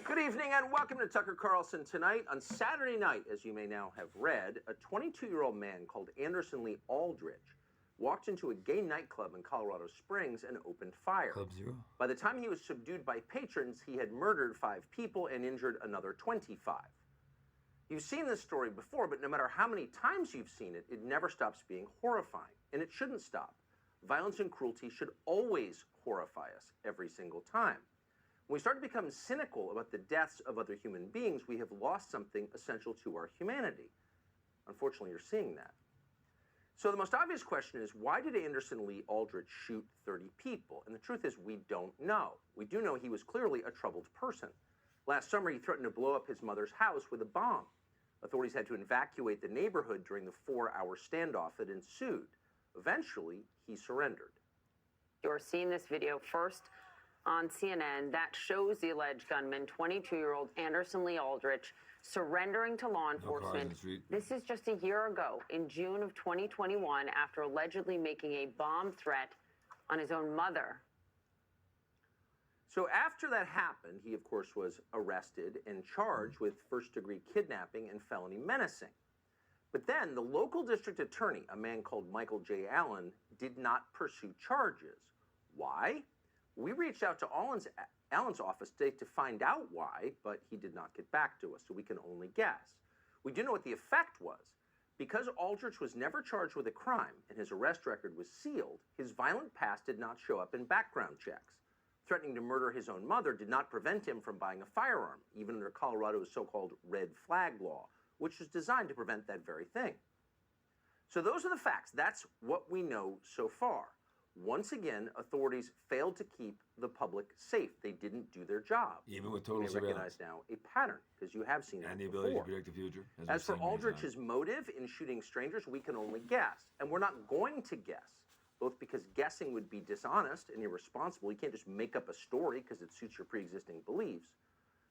Good evening and welcome to Tucker Carlson Tonight. On Saturday night, as you may now have read, a 22-year-old man called Anderson Lee Aldrich walked into a gay nightclub in Colorado Springs and opened fire. Club Zero. By the time he was subdued by patrons, he had murdered 5 people and injured another 25. You've seen this story before, but no matter how many times you've seen it, it never stops being horrifying. And it shouldn't stop. Violence and cruelty should always horrify us every single time. When we start to become cynical about the deaths of other human beings, we have lost something essential to our humanity. Unfortunately, you're seeing that. So the most obvious question is, why did Anderson Lee Aldrich shoot 30 people? And the truth is, we don't know. We do know he was clearly a troubled person. Last summer, he threatened to blow up his mother's house with a bomb. Authorities had to evacuate the neighborhood during the 4-hour standoff that ensued. Eventually, he surrendered. You're seeing this video first on CNN that shows the alleged gunman, 22-year-old Anderson Lee Aldrich, surrendering to law enforcement. This is just a year ago, in June of 2021, after allegedly making a bomb threat on his own mother. So after that happened, he, of course, was arrested and charged with first-degree kidnapping and felony menacing. But then the local district attorney, a man called Michael J. Allen, did not pursue charges. Why? We reached out to Allen's office today to find out why, but he did not get back to us, so we can only guess. We do know what the effect was. Because Aldrich was never charged with a crime and his arrest record was sealed, his violent past did not show up in background checks. Threatening to murder his own mother did not prevent him from buying a firearm, even under Colorado's so-called red flag law, which was designed to prevent that very thing. So those are the facts. That's what we know so far. Once again, authorities failed to keep the public safe. They didn't do their job. Even with total surveillance. You may recognize now a pattern, because you have seen and that the ability before. to predict the future. As for Aldrich's motive in shooting strangers, we can only guess. And we're not going to guess, both because guessing would be dishonest and irresponsible. You can't just make up a story because it suits your pre-existing beliefs.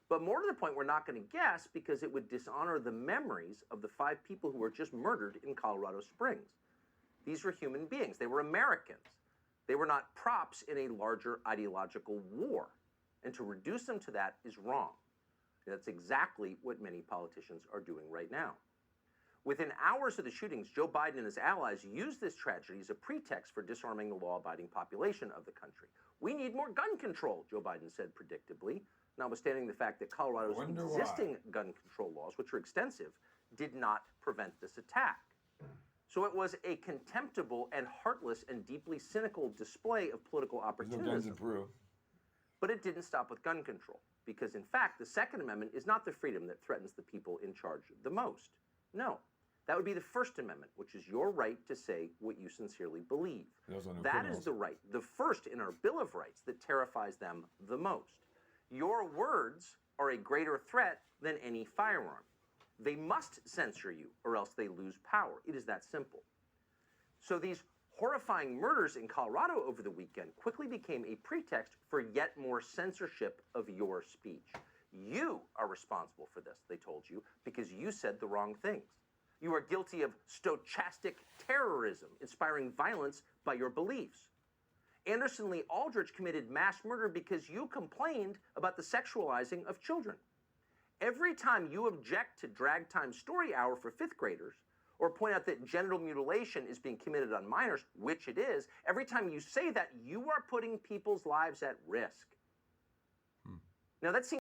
But more to the point, we're not going to guess because it would dishonor the memories of the 5 people who were just murdered in Colorado Springs. These were human beings. They were Americans. They were not props in a larger ideological war. And to reduce them to that is wrong. And that's exactly what many politicians are doing right now. Within hours of the shootings, Joe Biden and his allies used this tragedy as a pretext for disarming the law-abiding population of the country. We need more gun control, Joe Biden said predictably, notwithstanding the fact that Colorado's existing gun control laws, which are extensive, did not prevent this attack. So it was a contemptible and heartless and deeply cynical display of political opportunism. But it didn't stop with gun control, because in fact, the Second Amendment is not the freedom that threatens the people in charge the most. No, that would be the First Amendment, which is your right to say what you sincerely believe. That is the right, the first in our Bill of Rights, that terrifies them the most. Your words are a greater threat than any firearm. They must censor you, or else they lose power. It is that simple. So these horrifying murders in Colorado over the weekend quickly became a pretext for yet more censorship of your speech. You are responsible for this, they told you, because you said the wrong things. You are guilty of stochastic terrorism, inspiring violence by your beliefs. Anderson Lee Aldrich committed mass murder because you complained about the sexualizing of children. Every time you object to drag time story hour for 5th graders, or point out that genital mutilation is being committed on minors, which it is, every time you say that, you are putting people's lives at risk. Now that seems